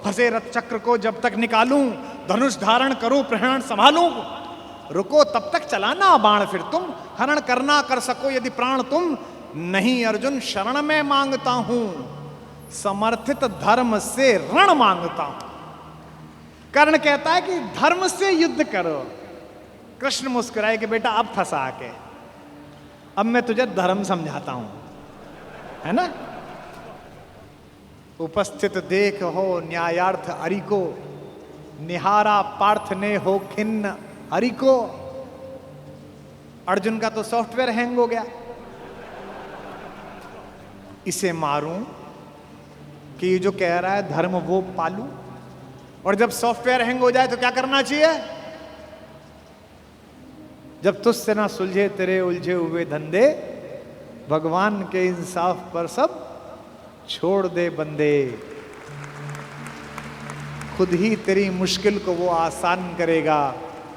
फंसे रथ चक्र को जब तक निकालूं, धनुष धारण करूं, प्रहरण संभालूं, रुको तब तक चलाना बाण फिर तुम, हरण करना कर सको यदि प्राण तुम। नहीं अर्जुन शरण में मांगता हूं, समर्थित धर्म से रण मांगता हूं। कर्ण कहता है कि धर्म से युद्ध करो। कृष्ण मुस्कुराए कि बेटा अब फंसा के, अब मैं तुझे धर्म समझाता हूं, है ना। उपस्थित देख हो न्यायार्थ हरि को, निहारा पार्थ ने हो खिन्न हरि को। अर्जुन का तो सॉफ्टवेयर हैंग हो गया। इसे मारूं कि ये जो कह रहा है धर्म वो पालूं। और जब सॉफ्टवेयर हैंग हो जाए तो क्या करना चाहिए? जब तुझसे ना सुलझे तेरे उलझे हुए धंधे, भगवान के इंसाफ पर सब छोड़ दे बंदे। खुद ही तेरी मुश्किल को वो आसान करेगा,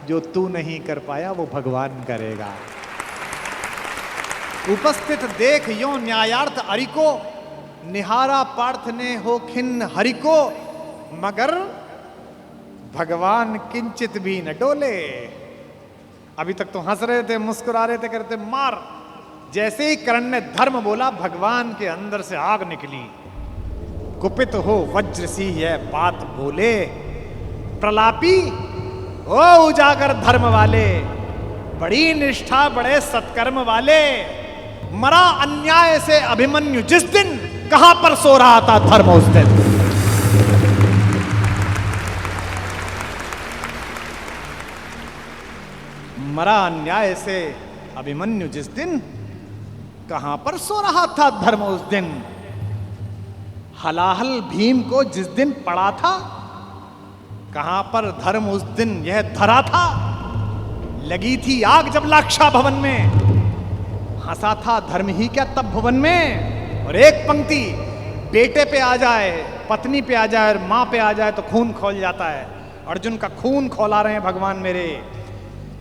जो तू नहीं कर पाया वो भगवान करेगा। उपस्थित देख यो न्यायार्थ हरि को, निहारा पार्थ ने हो खिन्न हरि को। मगर भगवान किंचित भी न डोले। अभी तक तो हंस रहे थे, मुस्कुरा रहे थे, करते मार। जैसे ही कर्ण ने धर्म बोला, भगवान के अंदर से आग निकली। कुपित हो वज्र सी यह बात बोले, प्रलापी ओ उजागर धर्म वाले, बड़ी निष्ठा बड़े सत्कर्म वाले। मरा अन्याय से अभिमन्यु जिस दिन, कहां पर सो रहा था धर्म उस दिन। मरा अन्याय से अभिमन्यु जिस दिन, कहां पर सो रहा था धर्म उस दिन। हलाहल भीम को जिस दिन पड़ा था, कहां पर धर्म उस दिन यह धरा था। लगी थी आग जब लाक्षा भवन में, हंसा था धर्म ही क्या तब भुवन में। और एक पंक्ति बेटे पे आ जाए, पत्नी पे आ जाए और मां पे आ जाए तो खून खौल जाता है। अर्जुन का खून खौला रहे हैं भगवान मेरे।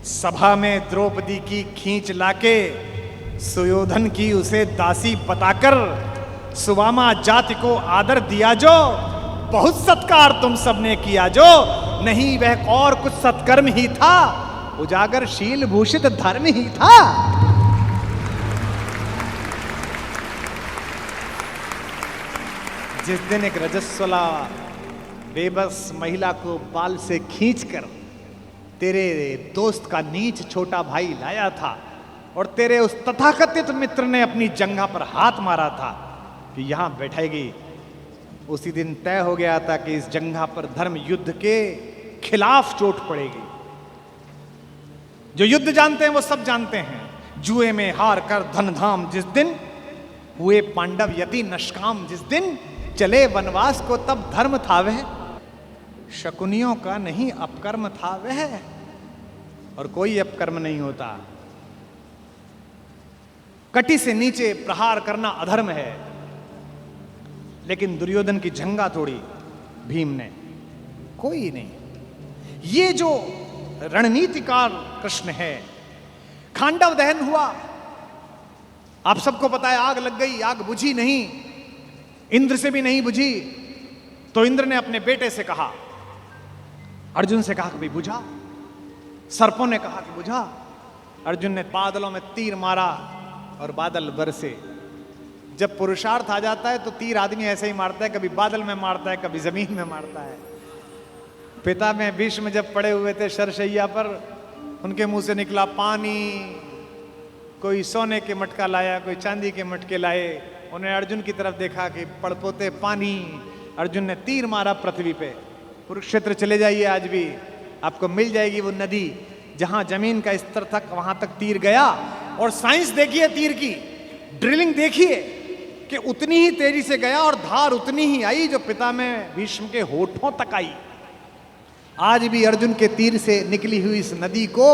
सभा में द्रौपदी की खींच लाके, सुयोधन की उसे दासी बताकर, सुवामा जाति को आदर दिया जो, बहुत सत्कार तुम सबने किया जो। नहीं वह और कुछ सत्कर्म ही था, उजागर शील भूषित धर्म ही था। जिस दिन एक रजस्वला बेबस महिला को बाल से खींचकर तेरे दोस्त का नीच छोटा भाई लाया था, और तेरे उस तथाकथित मित्र ने अपनी जंघा पर हाथ मारा था कि यहां बैठेगी, उसी दिन तय हो गया था कि इस जंघा पर धर्म युद्ध के खिलाफ चोट पड़ेगी। जो युद्ध जानते हैं वो सब जानते हैं, जुए में हार कर धन धाम जिस दिन, हुए पांडव यति नष्काम जिस दिन, चले वनवास को तब धर्म था वह, शकुनियों का नहीं अपकर्म था वह। और कोई अपकर्म नहीं होता। कटी से नीचे प्रहार करना अधर्म है, लेकिन दुर्योधन की जंघा तोड़ी भीम ने, कोई नहीं। ये जो रणनीतिकार कृष्ण है। खांडव दहन हुआ, आप सबको पता है, आग लग गई, आग बुझी नहीं, इंद्र से भी नहीं बुझी। तो इंद्र ने अपने बेटे से कहा, अर्जुन से कहा कि भाई बुझा। सर्पों ने कहा कि बुझा। अर्जुन ने बादलों में तीर मारा और बादल बरसे। जब पुरुषार्थ आ जाता है तो तीर आदमी ऐसे ही मारता है, कभी बादल में मारता है, कभी जमीन में मारता है। पिता में भीष्म जब पड़े हुए थे शरशैया पर, उनके मुंह से निकला पानी, कोई सोने के मटका लाया, कोई चांदी के मटके लाए। उन्हें अर्जुन की तरफ देखा कि पड़पोते पानी। अर्जुन ने तीर मारा पृथ्वी पे। कुरुक्षेत्र चले जाइए, आज भी आपको मिल जाएगी वो नदी जहां जमीन का स्तर तक, वहां तक तीर गया। और साइंस देखिए तीर की, ड्रिलिंग देखिए कि उतनी ही तेजी से गया और धार उतनी ही आई जो पिता में भीष्म के होठों तक आई। आज भी अर्जुन के तीर से निकली हुई इस नदी को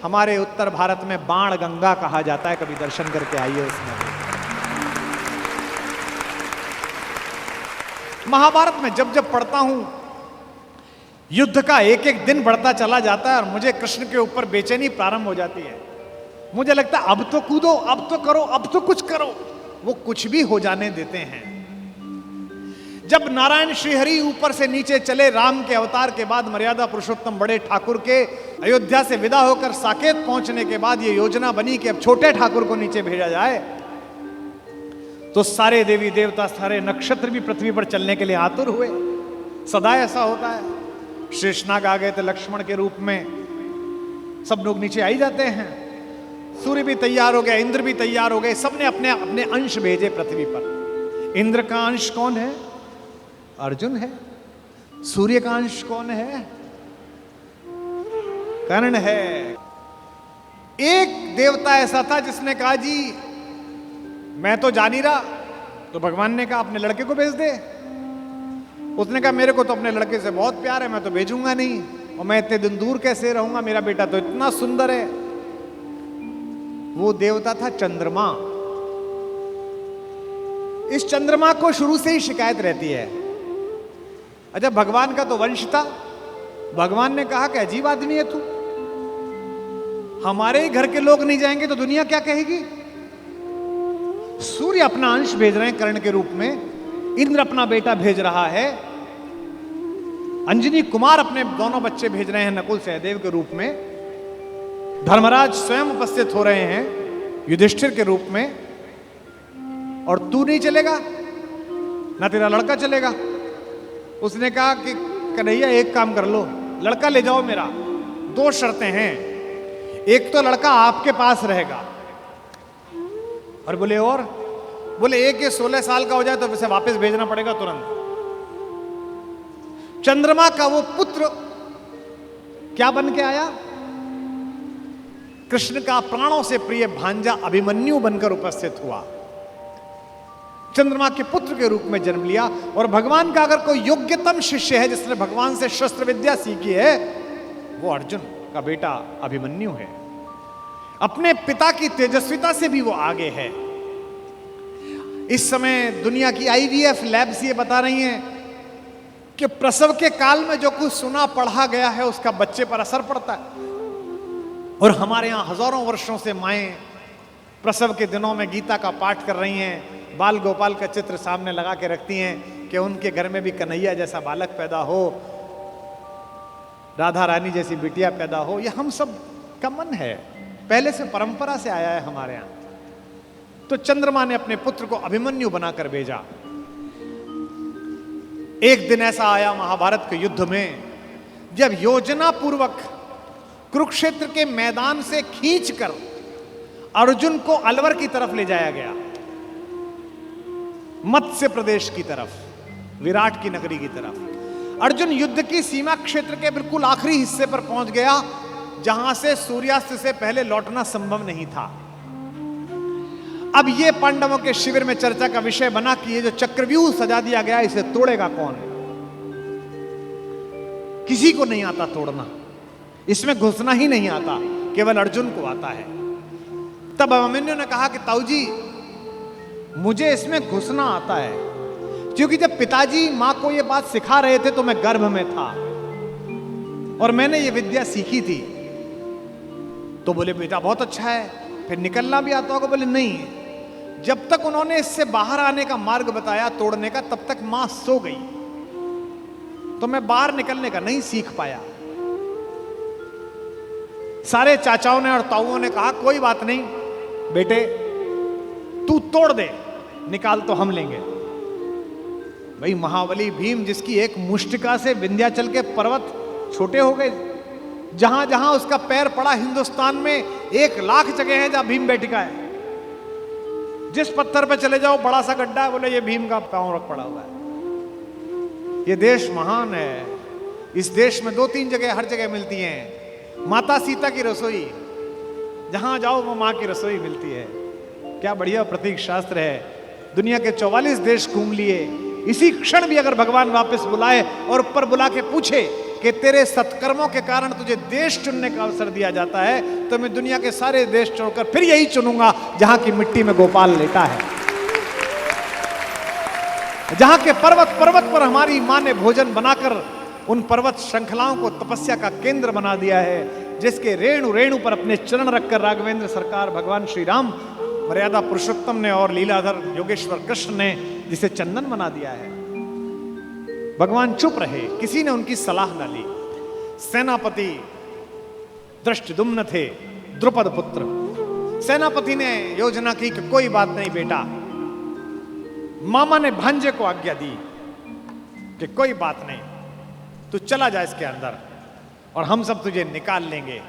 हमारे उत्तर भारत में बाण गंगा कहा जाता है। कभी दर्शन करके आइए इस नदी। महाभारत में जब जब पढ़ता हूं, युद्ध का एक एक दिन बढ़ता चला जाता है और मुझे कृष्ण के ऊपर बेचैनी प्रारंभ हो जाती है। मुझे लगता है अब तो कूदो, अब तो करो, अब तो कुछ करो। वो कुछ भी हो जाने देते हैं। जब नारायण श्रीहरि ऊपर से नीचे चले, राम के अवतार के बाद मर्यादा पुरुषोत्तम बड़े ठाकुर के अयोध्या से विदा होकर साकेत पहुंचने के बाद ये योजना बनी कि अब छोटे ठाकुर को नीचे भेजा जाए, तो सारे देवी देवता, सारे नक्षत्र भी पृथ्वी पर चलने के लिए आतुर हुए। सदा ऐसा होता है। शेषनाग आ गए थे लक्ष्मण के रूप में, सब लोग नीचे आ ही जाते हैं। सूर्य भी तैयार हो गया, इंद्र भी तैयार हो गए, सबने अपने अपने अंश भेजे पृथ्वी पर। इंद्र का अंश कौन है? अर्जुन है। सूर्य का अंश कौन है? कर्ण है। एक देवता ऐसा था जिसने कहा जी मैं तो जा नहीं रहा, तो भगवान ने कहा अपने लड़के को भेज दे। उसने कहा मेरे को तो अपने लड़के से बहुत प्यार है, मैं तो भेजूंगा नहीं, और मैं इतने दिन दूर कैसे रहूंगा, मेरा बेटा तो इतना सुंदर है। वो देवता था चंद्रमा। इस चंद्रमा को शुरू से ही शिकायत रहती है। अच्छा, भगवान का तो वंश था। भगवान ने कहा कि अजीब आदमी है तू, हमारे ही घर के लोग नहीं जाएंगे तो दुनिया क्या कहेगी। सूर्य अपना अंश भेज रहे हैं कर्ण के रूप में, इंद्र अपना बेटा भेज रहा है, अंजनी कुमार अपने दोनों बच्चे भेज रहे हैं नकुल सहदेव के रूप में, धर्मराज स्वयं उपस्थित हो रहे हैं युधिष्ठिर के रूप में, और तू नहीं चलेगा, ना तेरा लड़का चलेगा। उसने कहा कि कन्हैया एक काम कर लो, लड़का ले जाओ मेरा। दो शर्तें हैं, एक तो लड़का आपके पास रहेगा, और बोले एक ये 16 साल का हो जाए तो उसे वापस भेजना पड़ेगा तुरंत। चंद्रमा का वो पुत्र क्या बन के आया? कृष्ण का प्राणों से प्रिय भांजा अभिमन्यु बनकर उपस्थित हुआ। चंद्रमा के पुत्र के रूप में जन्म लिया। और भगवान का अगर कोई योग्यतम शिष्य है जिसने भगवान से शस्त्र विद्या सीखी है, वो अर्जुन का बेटा अभिमन्यु है। अपने पिता की तेजस्विता से भी वो आगे है। इस समय दुनिया की आईवीएफ लैब्स ये बता रही हैं कि प्रसव के काल में जो कुछ सुना पढ़ा गया है उसका बच्चे पर असर पड़ता है। और हमारे यहां हजारों वर्षों से माएं प्रसव के दिनों में गीता का पाठ कर रही हैं, बाल गोपाल का चित्र सामने लगा के रखती हैं कि उनके घर में भी कन्हैया जैसा बालक पैदा हो, राधा रानी जैसी बिटिया पैदा हो। यह हम सब का मन है, पहले से परंपरा से आया है हमारे यहां। तो चंद्रमा ने अपने पुत्र को अभिमन्यु बनाकर भेजा। एक दिन ऐसा आया महाभारत के युद्ध में, जब योजना पूर्वक कुरुक्षेत्र के मैदान से खींचकर अर्जुन को अलवर की तरफ ले जाया गया, मत्स्य प्रदेश की तरफ, विराट की नगरी की तरफ। अर्जुन युद्ध की सीमा क्षेत्र के बिल्कुल आखिरी हिस्से पर पहुंच गया, जहां से सूर्यास्त से पहले लौटना संभव नहीं था। अब यह पांडवों के शिविर में चर्चा का विषय बना कि ये जो चक्रव्यूह सजा दिया गया इसे तोड़ेगा कौन? किसी को नहीं आता तोड़ना, इसमें घुसना ही नहीं आता, केवल अर्जुन को आता है। तब अभिमन्यु ने कहा कि ताऊजी मुझे इसमें घुसना आता है, क्योंकि जब पिताजी मां को यह बात सिखा रहे थे तो मैं गर्भ में था और मैंने ये विद्या सीखी थी। तो बोले बेटा बहुत अच्छा है, फिर निकलना भी आता होगा? बोले नहीं, जब तक उन्होंने इससे बाहर आने का मार्ग बताया तोड़ने का, तब तक मां सो गई, तो मैं बाहर निकलने का नहीं सीख पाया। सारे चाचाओं ने और ताऊओं ने कहा कोई बात नहीं बेटे, तू तोड़ दे, निकाल तो हम लेंगे। भाई महाबली भीम, जिसकी एक मुष्टिका से विंध्याचल के पर्वत छोटे हो गए, जहां जहां उसका पैर पड़ा हिंदुस्तान में 1,00,000 जगह है जहां भीम बैठिका है। जिस पत्थर पे चले जाओ बड़ा सा गड्ढा है, बोले ये भीम का पांव रख पड़ा हुआ है। ये देश महान है। इस देश में 2-3 जगह हर जगह मिलती हैं। माता सीता की रसोई, जहां जाओ वो मां की रसोई मिलती है। क्या बढ़िया प्रतीक शास्त्र है। दुनिया के 44 देश घूम लिए। इसी क्षण भी अगर भगवान वापस बुलाए और ऊपर बुला के पूछे कि तेरे सत्कर्मों के कारण तुझे देश चुनने का अवसर दिया जाता है, तो मैं दुनिया के सारे देश छोड़कर फिर यही चुनूंगा जहां की मिट्टी में गोपाल लेटा है, जहां के पर्वत पर्वत पर हमारी मां ने भोजन बनाकर उन पर्वत श्रृंखलाओं को तपस्या का केंद्र बना दिया है, जिसके रेणु रेणु पर अपने चरण रखकर राघवेंद्र सरकार भगवान श्री राम मर्यादा पुरुषोत्तम ने और लीलाधर योगेश्वर कृष्ण ने जिसे चंदन बना दिया है। भगवान चुप रहे, किसी ने उनकी सलाह ना ली। सेनापति दृष्टद्युम्न थे, द्रुपद पुत्र। सेनापति ने योजना की कि कोई बात नहीं बेटा। मामा ने भांजे को आज्ञा दी कि कोई बात नहीं, तू चला जा इसके अंदर और हम सब तुझे निकाल लेंगे।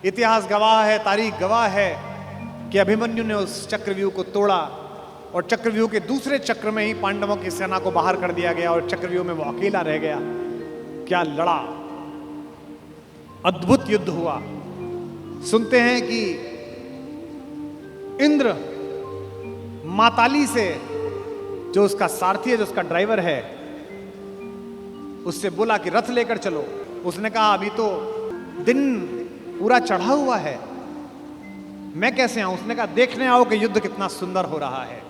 इतिहास गवाह है, तारीख गवाह है कि अभिमन्यु ने उस चक्रव्यूह को तोड़ा और चक्रव्यूह के दूसरे चक्र में ही पांडवों की सेना को बाहर कर दिया गया और चक्रव्यूह में वो अकेला रह गया। क्या लड़ा, अद्भुत युद्ध हुआ। सुनते हैं कि इंद्र माताली से, जो उसका सारथी है, जो उसका ड्राइवर है, उससे बोला कि रथ लेकर चलो। उसने कहा अभी तो दिन पूरा चढ़ा हुआ है, मैं कैसे आऊं? उसने कहा देखने आओ कि युद्ध कितना सुंदर हो रहा है।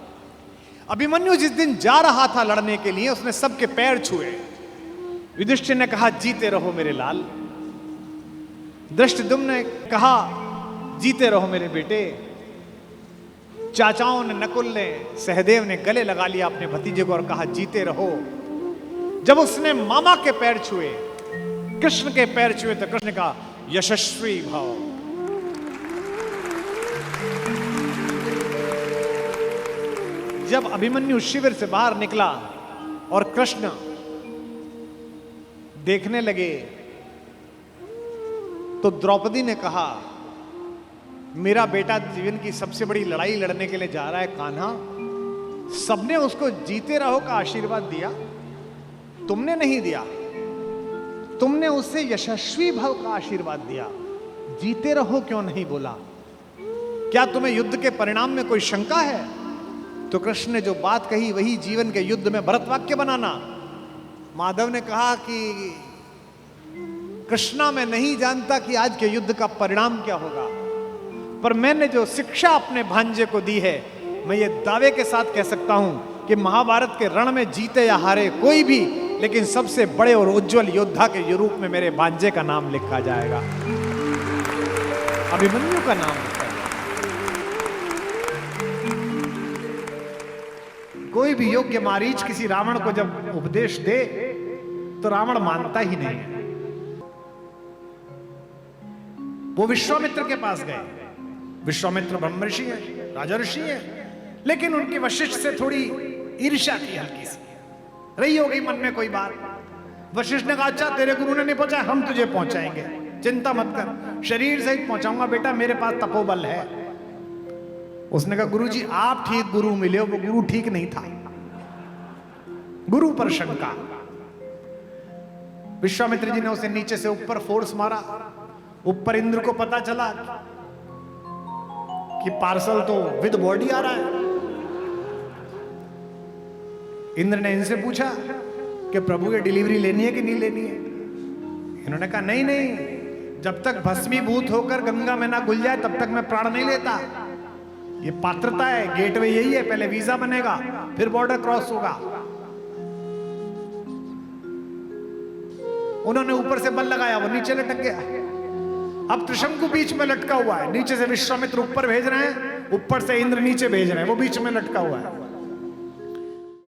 अभिमन्यु जिस दिन जा रहा था लड़ने के लिए, उसने सबके पैर छुए। युधिष्ठिर ने कहा जीते रहो मेरे लाल। दृष्टद्युम्न ने कहा जीते रहो मेरे बेटे। चाचाओं ने, नकुल ने, सहदेव ने गले लगा लिया अपने भतीजे को और कहा जीते रहो। जब उसने मामा के पैर छुए, कृष्ण के पैर छुए, तो कृष्ण ने कहा यशस्वी भव। जब अभिमन्यु शिविर से बाहर निकला और कृष्ण देखने लगे, तो द्रौपदी ने कहा मेरा बेटा जीवन की सबसे बड़ी लड़ाई लड़ने के लिए जा रहा है कान्हा। सबने उसको जीते रहो का आशीर्वाद दिया, तुमने नहीं दिया। तुमने उससे यशस्वी भव का आशीर्वाद दिया, जीते रहो क्यों नहीं बोला? क्या तुम्हें युद्ध के परिणाम में कोई शंका है? तो कृष्ण ने जो बात कही वही जीवन के युद्ध में भरत वाक्य बनाना। माधव ने कहा कि कृष्णा मैं नहीं जानता कि आज के युद्ध का परिणाम क्या होगा, पर मैंने जो शिक्षा अपने भांजे को दी है, मैं ये दावे के साथ कह सकता हूं कि महाभारत के रण में जीते या हारे कोई भी, लेकिन सबसे बड़े और उज्जवल योद्धा के रूप में मेरे भांजे का नाम लिखा जाएगा, अभिमन्यु का नाम लिखा। कोई भी योग्य मारीच किसी रावण को जब उपदेश दे तो रावण मानता ही नहीं है। वो विश्वामित्र के पास गए। विश्वामित्र ब्रह्म ऋषि है, राजा ऋषि है, लेकिन उनके वशिष्ठ से थोड़ी ईर्ष्या थी, हल्की सी रही हो गई मन में कोई बात। वशिष्ठ ने कहा अच्छा तेरे गुरु ने नहीं पहुंचाया, हम तुझे पहुंचाएंगे, चिंता मत कर, शरीर सहित पहुंचाऊंगा बेटा, मेरे पास तपोबल है। उसने कहा गुरुजी आप ठीक गुरु मिले हो, वो गुरु ठीक नहीं था। गुरु पर शंका। विश्वामित्र जी ने उसे नीचे से ऊपर फोर्स मारा। ऊपर इंद्र को पता चला कि पार्सल तो विद बॉडी आ रहा है। इंद्र ने इनसे पूछा कि प्रभु ये डिलीवरी लेनी है कि नहीं लेनी है? इन्होंने कहा नहीं नहीं, जब तक भस्मीभूत होकर गंगा में ना घुल जाए तब तक मैं प्राण नहीं लेता। ये पात्रता है, गेटवे यही है, पहले वीजा बनेगा फिर बॉर्डर क्रॉस होगा। उन्होंने ऊपर से बल लगाया, वो नीचे लटक गया। अब त्रिशंकु बीच में लटका हुआ है, नीचे से विश्वामित्र ऊपर भेज रहे हैं, ऊपर से इंद्र नीचे भेज रहे हैं, वो बीच में लटका हुआ है।